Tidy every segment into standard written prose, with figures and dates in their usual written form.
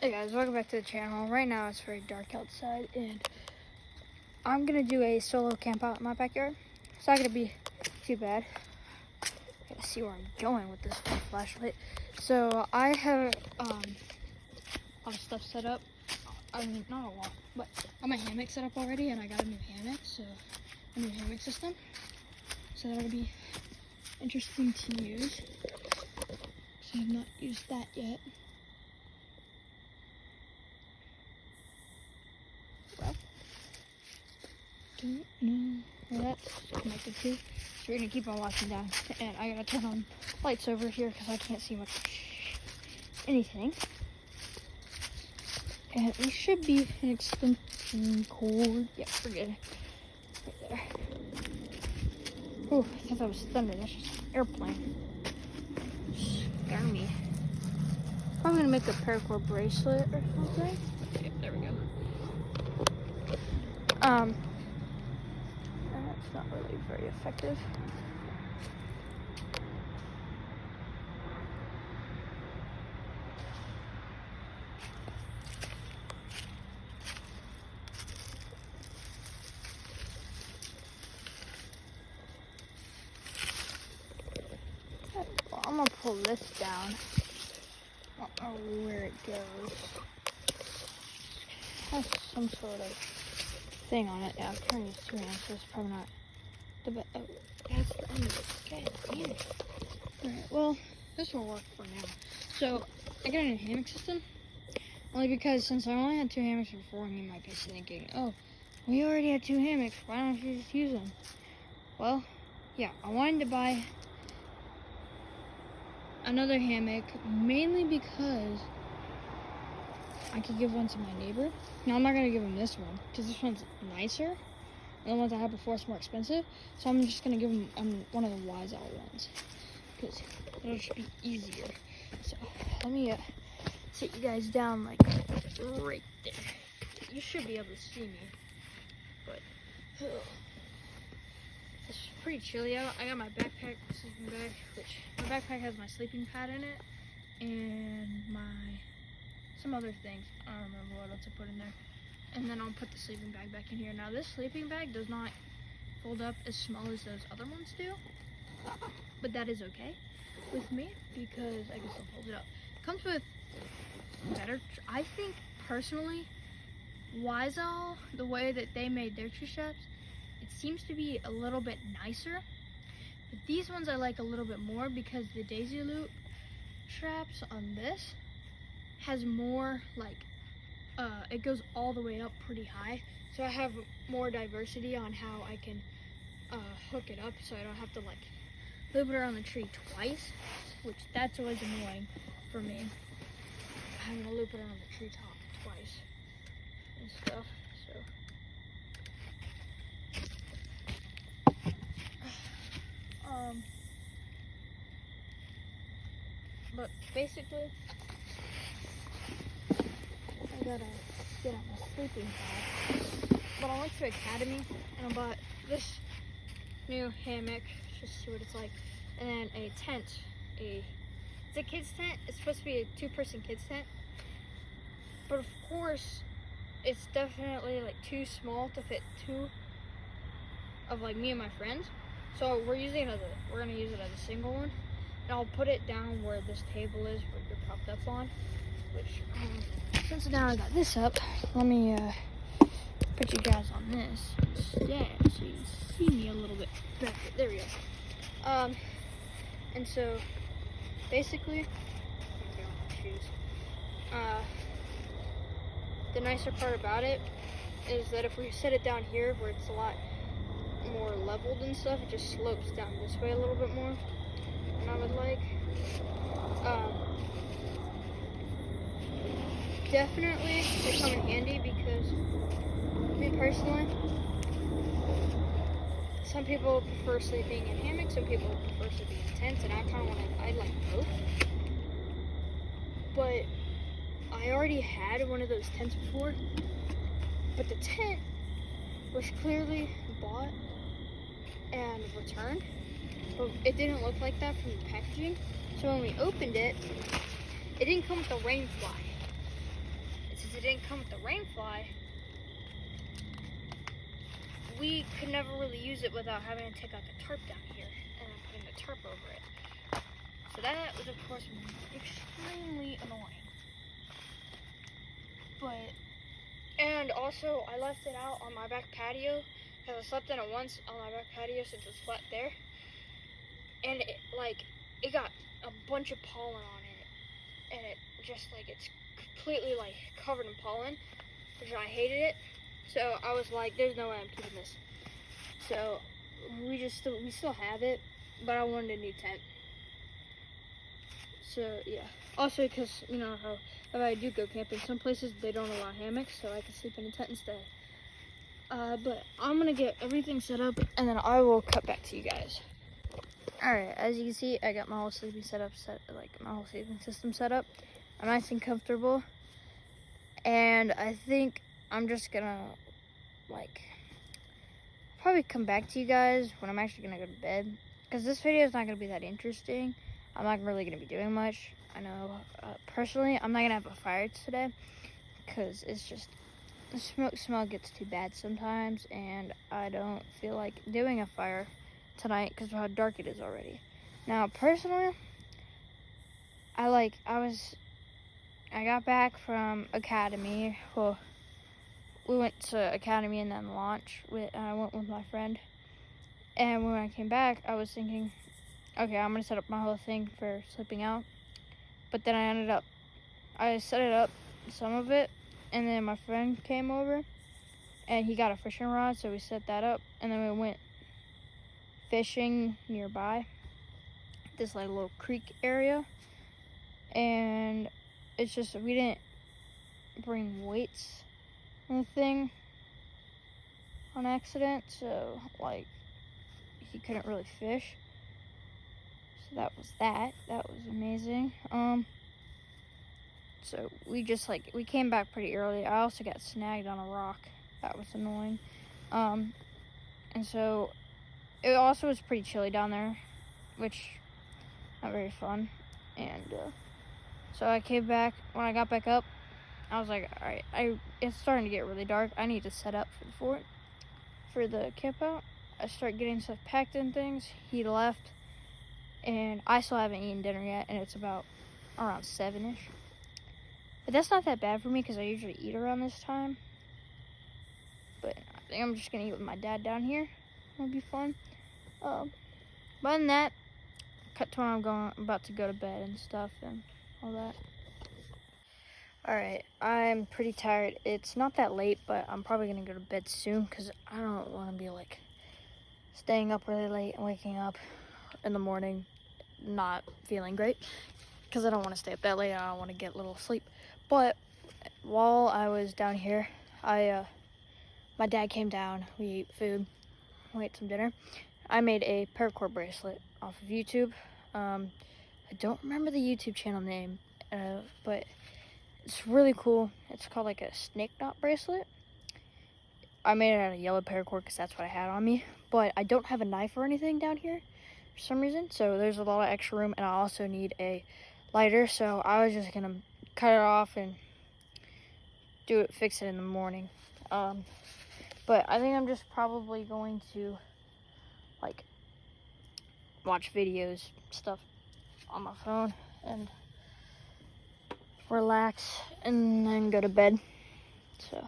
Hey guys, welcome back to the channel. Right now it's very dark outside and I'm gonna do a solo camp out in my backyard. It's not gonna be too bad. Gotta see where I'm going with this flashlight. So I have a lot of stuff set up. I mean, not a lot, but I have my hammock set up already and I got a new hammock, so a new hammock system. So that'll be interesting to use. So I've not used that yet. Don't know where that's connected to. So we're gonna keep on watching down. And I gotta turn on lights over here because I can't see much anything. And we should be an extension cord. Yeah, we're good. Right there. Oh, I thought that was thunder. That's just an airplane. Scare me. I'm gonna make a paracord bracelet or something. Okay, there we go. That's not really very effective. Well, I'm gonna pull this down. I don't know where it goes. It has some sort of thing on it. Yeah, I'm turning these two hands, so it's probably not the best. Oh, that's the end of it. Okay, damn it. Alright, well, this will work for now. So, I got a new hammock system. Only because since I only had two hammocks before, you might be thinking, oh, we already had two hammocks. Why don't you just use them? Well, yeah, I wanted to buy another hammock mainly because I could give one to my neighbor. Now, I'm not going to give him this one because this one's nicer. And the ones I had before is more expensive. So I'm just going to give him one of the Wise Owl ones because it'll just be easier. So let me sit you guys down like right there. You should be able to see me. But it's pretty chilly out. I got my backpack, sleeping bag, which my backpack has my sleeping pad in it and some other things. I don't remember what else I put in there. And then I'll put the sleeping bag back in here. Now this sleeping bag does not fold up as small as those other ones do. But that is okay with me because I can still fold it up. It comes with better, I think personally, Wise Owl, the way that they made their tree straps, it seems to be a little bit nicer. But these ones I like a little bit more because the Daisy Loop straps on this has more like it goes all the way up pretty high, so I have more diversity on how I can hook it up, so I don't have to like loop it around the tree twice, which that's always annoying for me, having to loop it around the tree top twice and stuff. So but basically I gotta get on my sleeping pad. But I went to Academy and I bought this new hammock, just to see what it's like, and then a tent. It's a kid's tent. It's supposed to be a two-person kids tent, but of course, it's definitely like too small to fit two of like me and my friends. So we're gonna use it as a single one, and I'll put it down where this table is, where you're propped up on. Which, since now I got this up, let me put you guys on this instead, so you can see me a little bit better. There we go. And so, basically, the nicer part about it is that if we set it down here, where it's a lot more leveled and stuff, it just slopes down this way a little bit more, and I would like. Definitely they come in handy because me personally, some people prefer sleeping in hammocks, some people prefer sleeping in tents, and I like both. But I already had one of those tents before, but the tent was clearly bought and returned, but it didn't look like that from the packaging. So when we opened it, it didn't come with the rain fly. And since it didn't come with the rainfly, we could never really use it without having to take out the tarp down here and then putting the tarp over it. So that was, of course, extremely annoying. And also, I left it out on my back patio, because I slept in it once on my back patio since it was flat there. And it got a bunch of pollen on it. And it just, it's completely, covered in pollen, which I hated it. So I was like, there's no way I'm keeping this. So we still have it, but I wanted a new tent. So yeah. Also, because you know how if I do go camping, some places they don't allow hammocks, so I can sleep in a tent instead. But I'm gonna get everything set up, and then I will cut back to you guys. All right, as you can see, I got my whole sleeping my whole sleeping system set up. I'm nice and comfortable, and I think I'm just gonna probably come back to you guys when I'm actually gonna go to bed, because this video is not gonna be that interesting. I'm not really gonna be doing much. I know, personally, I'm not gonna have a fire today, because it's just, the smoke smell gets too bad sometimes, and I don't feel like doing a fire tonight because of how dark it is already. Now, personally, I got back from Academy. Well, we went to Academy and then launch. I went with my friend, and when I came back, I was thinking, okay, I'm gonna set up my whole thing for sleeping out. But then I set it up, some of it, and then my friend came over, and he got a fishing rod, so we set that up, and then we went fishing nearby, this little creek area, and it's just, we didn't bring weights or anything on accident, so he couldn't really fish. So that was amazing. So we came back pretty early. I also got snagged on a rock. That was annoying. And so it also was pretty chilly down there, which not very fun. And so I came back. When I got back up, I was like, all right, it's starting to get really dark. I need to set up for the fort, for the camp out. I start getting stuff packed and things. He left, and I still haven't eaten dinner yet, and it's about around 7-ish. But that's not that bad for me because I usually eat around this time. But I think I'm just gonna eat with my dad down here. It'll be fun. But other than that, cut to when I'm about to go to bed and stuff and all that. Alright, I'm pretty tired. It's not that late, but I'm probably gonna go to bed soon because I don't want to be staying up really late and waking up in the morning not feeling great, because I don't want to stay up that late. I don't want to get little sleep. But while I was down here, my dad came down. We ate food. We ate some dinner. I made a paracord bracelet off of YouTube. I don't remember the YouTube channel name, but it's really cool. It's called a snake knot bracelet. I made it out of yellow paracord because that's what I had on me. But I don't have a knife or anything down here for some reason, so there's a lot of extra room, and I also need a lighter, so I was just gonna cut it off and fix it in the morning. But I think I'm just probably going to watch videos, stuff on my phone, and relax, and then go to bed. So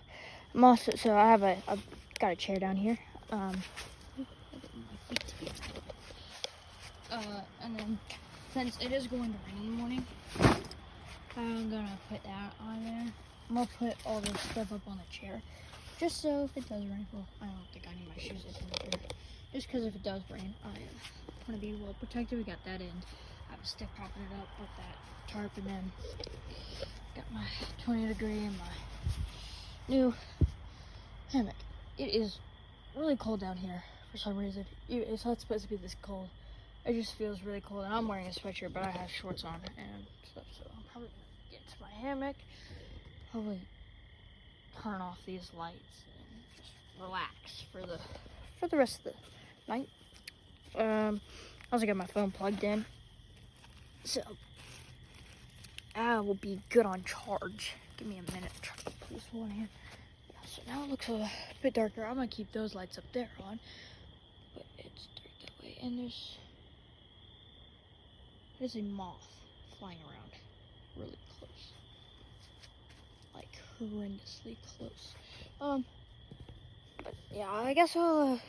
I've got a chair down here. And then since it is going to rain in the morning, I'm gonna put that on there. I'm gonna put all this stuff up on the chair, just so if it does rain, well, I don't think I need my shoes up in here. Just because if it does rain, I want to be well protected. We got that in. I have a stick propping it up with that tarp, and then got my 20-degree and my new hammock. It is really cold down here for some reason. It's not supposed to be this cold. It just feels really cold, and I'm wearing a sweatshirt, but I have shorts on and stuff, so I'm probably gonna get to my hammock, probably turn off these lights and just relax for the rest of the night. I also got my phone plugged in, so I will be good on charge. Give me a minute to try to put this one in. Yeah, so now it looks a bit darker. I'm gonna keep those lights up there on, but it's dark that way. And there's a moth flying around really close, like horrendously close. But yeah, I guess this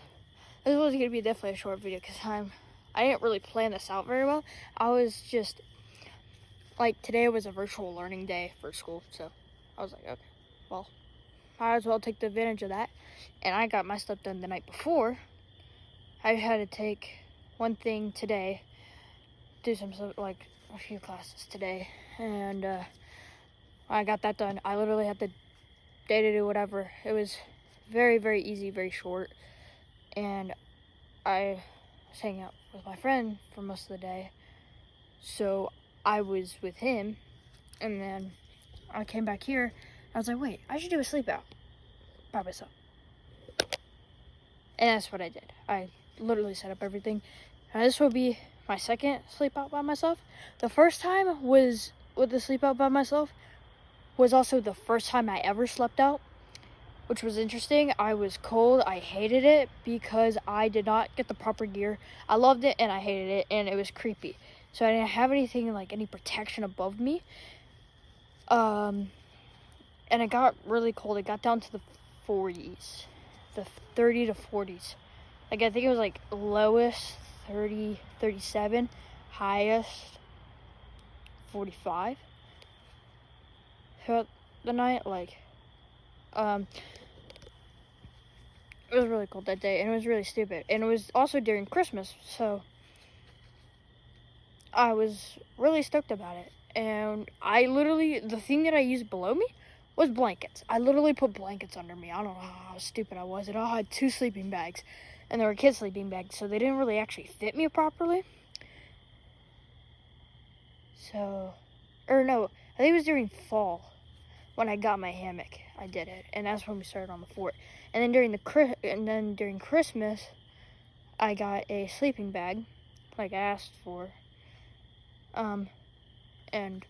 was gonna be definitely a short video because I didn't really plan this out very well. I was just like, today was a virtual learning day for school, so I was like, okay, well, might as well take the advantage of that. And I got my stuff done the night before. I had to take one thing today, do some stuff, like a few classes today, and I got that done. I literally had the day to do whatever. It was very, very easy, very short, and I was hanging out with my friend for most of the day, so I was with him, and then I came back here. I was like, wait, I should do a sleep out by myself. And that's what I did. I literally set up everything. Now, this will be my second sleep out by myself. The first time was with the sleep out by myself was also the first time I ever slept out, which was interesting. I was cold. I hated it because I did not get the proper gear. I loved it and I hated it, and it was creepy. So I didn't have anything, like any protection above me. And it got really cold. It got down to the 40s, the 30 to 40s. Like, I think it was like lowest 30, 37, highest 45 throughout the night. Like, it was really cold that day, and it was really stupid. And it was also during Christmas, so I was really stoked about it. And I literally, the thing that I used below me was blankets. I literally put blankets under me. I don't know how stupid I was. It all had 2 sleeping bags, and they were kids' sleeping bags, so they didn't really actually fit me properly. So, or no, I think it was during fall when I got my hammock. I did it, and that's when we started on the fort. And then during Christmas, I got a sleeping bag, like I asked for. And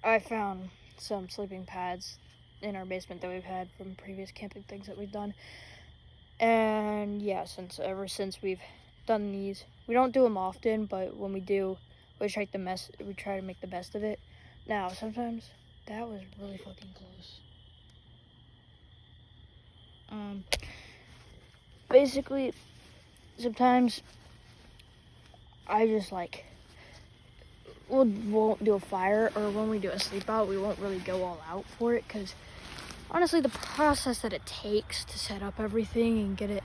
I found some sleeping pads in our basement that we've had from previous camping things that we've done. And yeah, ever since we've done these, we don't do them often, but when we do, we try to make the best of it. Now, sometimes that was really fucking close. Basically, sometimes I just like, won't do a fire, or when we do a sleep out, we won't really go all out for it, because honestly, the process that it takes to set up everything and get it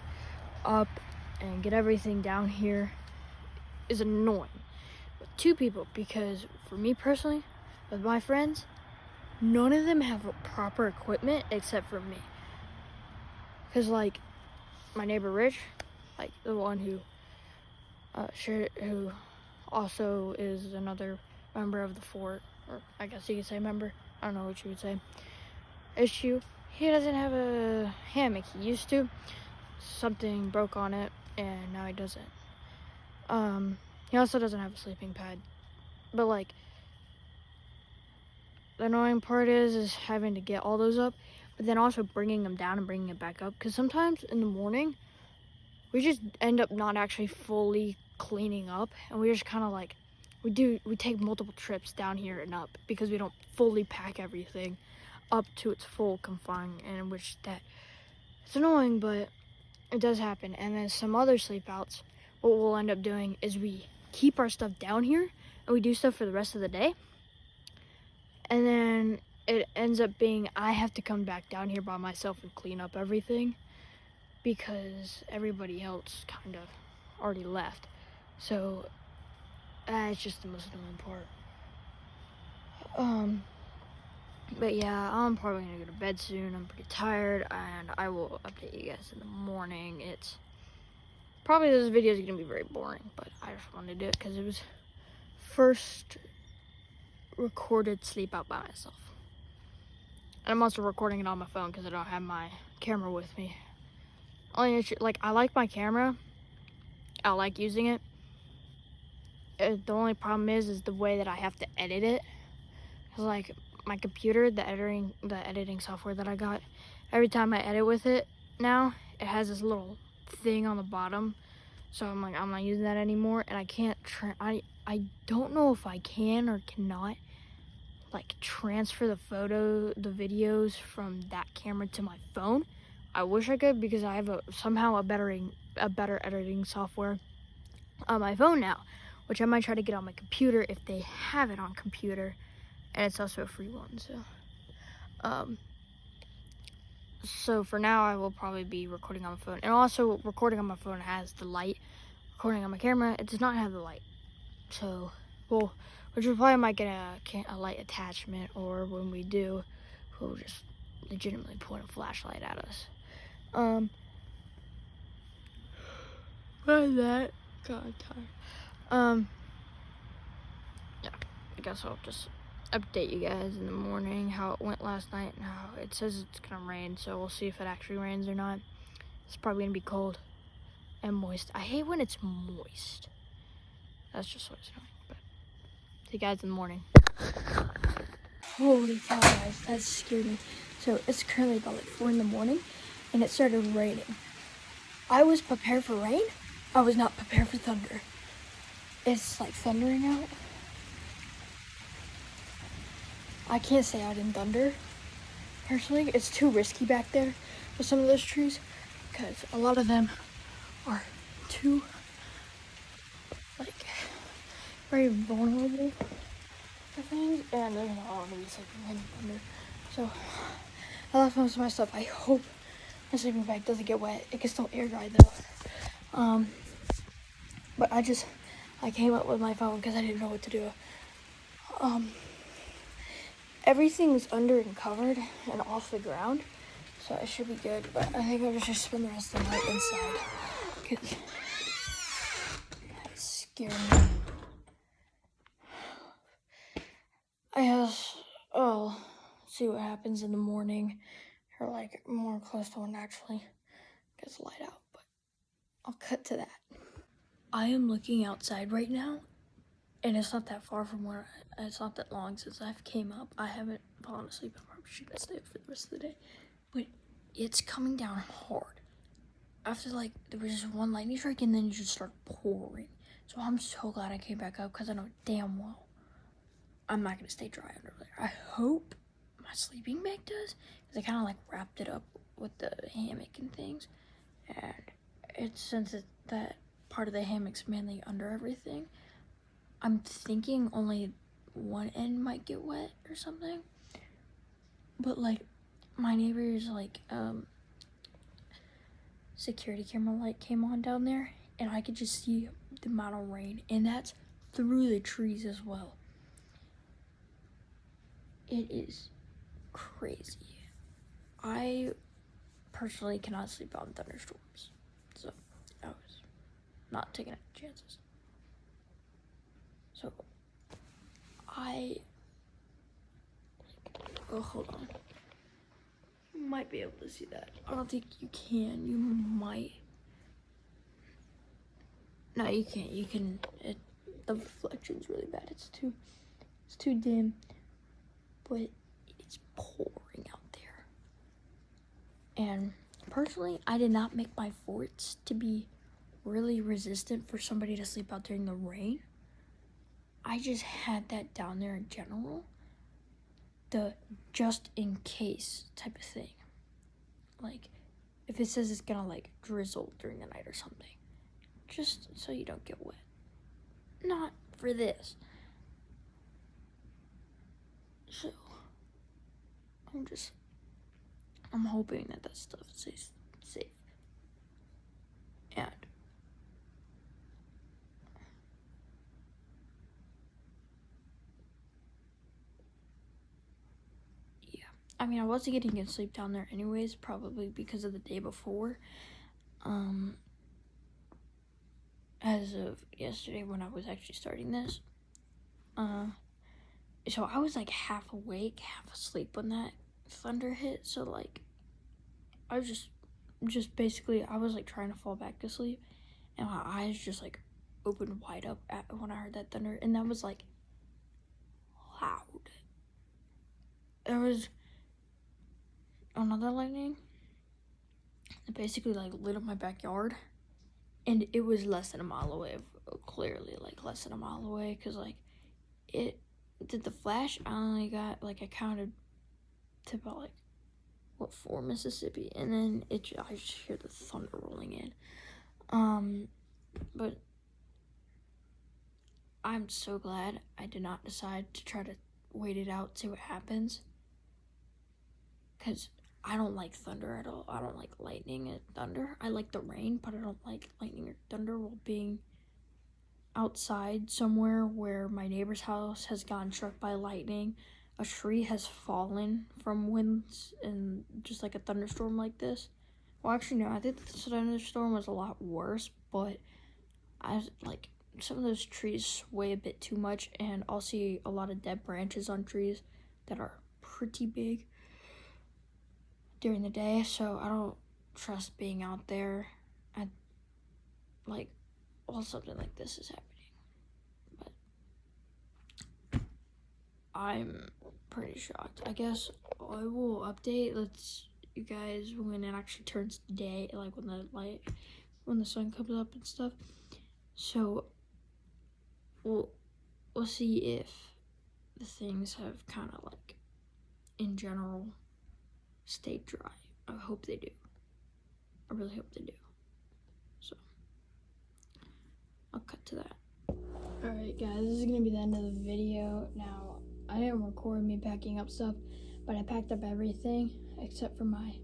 up and get everything down here is annoying with 2 people, because for me personally, with my friends, none of them have proper equipment except for me. Because like my neighbor Rich, like the one who who also is another member of the fort, or I guess you could say member, I don't know what you would say, issue. He doesn't have a hammock. He used to. Something broke on it, and now he doesn't. He also doesn't have a sleeping pad. But like, the annoying part is having to get all those up, but then also bringing them down and bringing it back up. Because sometimes in the morning, we just end up not actually fully cleaning up, and we just kind of like, we take multiple trips down here and up because we don't fully pack everything up to its full confine, and which that it's annoying, but it does happen. And then some other sleep outs, what we'll end up doing is we keep our stuff down here and we do stuff for the rest of the day, and then it ends up being I have to come back down here by myself and clean up everything because everybody else kind of already left. So it's just the most annoying part. But yeah, I'm probably gonna go to bed soon. I'm pretty tired, and I will update you guys in the morning. It's probably, this video is gonna be very boring, but I just wanted to do it because it was first recorded sleep out by myself. And I'm also recording it on my phone because I don't have my camera with me. Only issue, like, I like my camera. I like using it. The only problem is the way that I have to edit it. 'Cause, like, my computer, the editing software that I got, every time I edit with it now, it has this little thing on the bottom. So I'm like, I'm not using that anymore, and I can't, I don't know if I can or cannot, like, transfer the videos from that camera to my phone. I wish I could, because I have somehow a better editing software on my phone now, which I might try to get on my computer if they have it on computer, and it's also a free one. So for now, I will probably be recording on my phone. And also, recording on my phone has the light. Recording on my camera, it does not have the light. So, well, which we probably might get a light attachment, or when we do, we'll just legitimately point a flashlight at us. What is that? God, tired. Yeah, I guess I'll just update you guys in the morning how it went last night and how it says it's gonna rain, so we'll see if it actually rains or not. It's probably gonna be cold and moist. I hate when it's moist. That's just what's annoying. But see you guys in the morning. Holy cow, guys, that scared me. So it's currently about like 4 in the morning, and it started raining. I was prepared for rain. I was not prepared for thunder. It's like thundering out. I can't say out in thunder. Personally, it's too risky back there with some of those trees, because a lot of them are too, like, very vulnerable to things, and they're not all gonna be sleeping in thunder. So I left most of my stuff. I hope my sleeping bag doesn't get wet. It can still air dry though. But I came up with my phone because I didn't know what to do. Everything's under and covered and off the ground, so it should be good. But I think I'll just spend the rest of the night inside, because it's scaring me. I guess I'll see what happens in the morning, or like more close to when it actually gets light out, but I'll cut to that. I am looking outside right now, and it's not that far from where it's not that long since I've came up. I haven't fallen asleep. I'm probably gonna stay up for the rest of the day, but it's coming down hard. After, like, there was just one lightning strike, and then it just started pouring. So I'm so glad I came back up, because I know damn well I'm not gonna stay dry under there. I hope my sleeping bag does, because I kind of like wrapped it up with the hammock and things, and since that part of the hammock's mainly under everything, I'm thinking only one end might get wet or something. But like, my neighbor's like security camera light came on down there, and I could just see the amount of rain, and that's through the trees as well. It is crazy. I personally cannot sleep out in thunderstorms, so I was not taking any chances. So oh, hold on. You might be able to see that. I don't think you can. You might. No, you can't. You can. The reflection's really bad. It's too dim. But it's pouring out there. And personally, I did not make my forts to be really resistant for somebody to sleep out during the rain. I just had that down there in general. The just in case type of thing. Like, if it says it's gonna like drizzle during the night or something, just so you don't get wet. Not for this. So I'm hoping that stuff stays safe. And yeah, I mean, I wasn't getting good sleep down there anyways, probably because of the day before. As of yesterday when I was actually starting this. So I was like half awake, half asleep when that thunder hit. So like, I was just basically, I was like trying to fall back to sleep, and my eyes just like opened wide up when I heard that thunder, and that was like loud. there was another lightning that basically like lit up my backyard, and it was less than a mile away. Clearly, like less than a mile away, because like it did the flash. I only got like I counted to about like 4 Mississippi, and then I just hear the thunder rolling in. But I'm so glad I did not decide to try to wait it out, see what happens, because I don't like thunder at all. I don't like lightning and thunder. I like the rain, but I don't like lightning or thunder while being outside somewhere where my neighbor's house has gotten struck by lightning. A tree has fallen from winds and just like a thunderstorm like this. Well, actually, no, I think the thunderstorm was a lot worse, but some of those trees sway a bit too much, and I'll see a lot of dead branches on trees that are pretty big during the day, so I don't trust being out there while something like this is happening. But I'm pretty shocked. I guess I will update you guys when it actually turns day, like when the sun comes up and stuff. So we'll see if the things have kind of like in general stayed dry. I hope they do. I really hope they do. So I'll cut to that. Alright guys, this is gonna be the end of the video. Now, I didn't record me packing up stuff, but I packed up everything except for my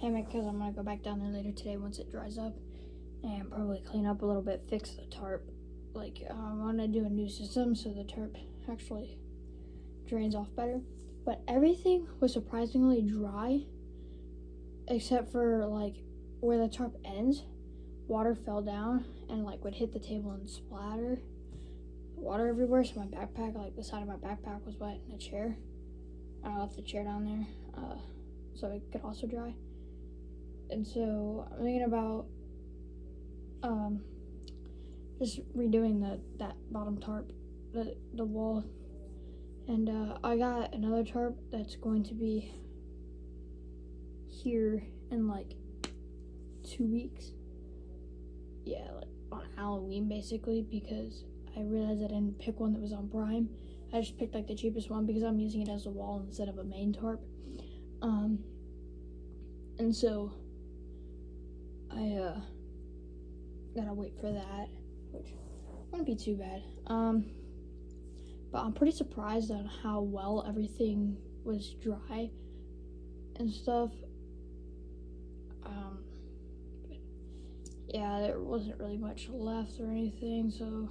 hammock, because I'm gonna go back down there later today once it dries up and probably clean up a little bit, fix the tarp. I want to do a new system so the tarp actually drains off better. But everything was surprisingly dry, except for like where the tarp ends. Water fell down and like would hit the table and splatter water everywhere. So my backpack, like the side of my backpack, was wet in a chair. I left the chair down there so it could also dry. And so I'm thinking about just redoing that bottom tarp, the wall. And I got another tarp that's going to be here in like 2 weeks. Yeah, like on Halloween basically, because I realized I didn't pick one that was on Prime. I just picked like the cheapest one because I'm using it as a wall instead of a main tarp. And so I gotta wait for that, which wouldn't be too bad. But I'm pretty surprised on how well everything was dry and stuff. But yeah, there wasn't really much left or anything, so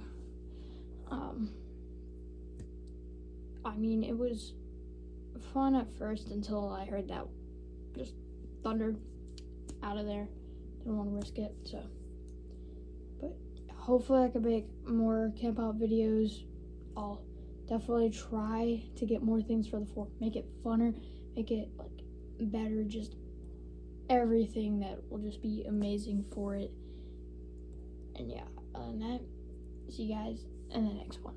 I mean, it was fun at first until I heard that just thunder out of there. Didn't want to risk it, so. But hopefully I can make more camp out videos. I'll definitely try to get more things for the 4th, make it funner, make it like better, just everything that will just be amazing for it. And yeah, other than that, see you guys in the next one.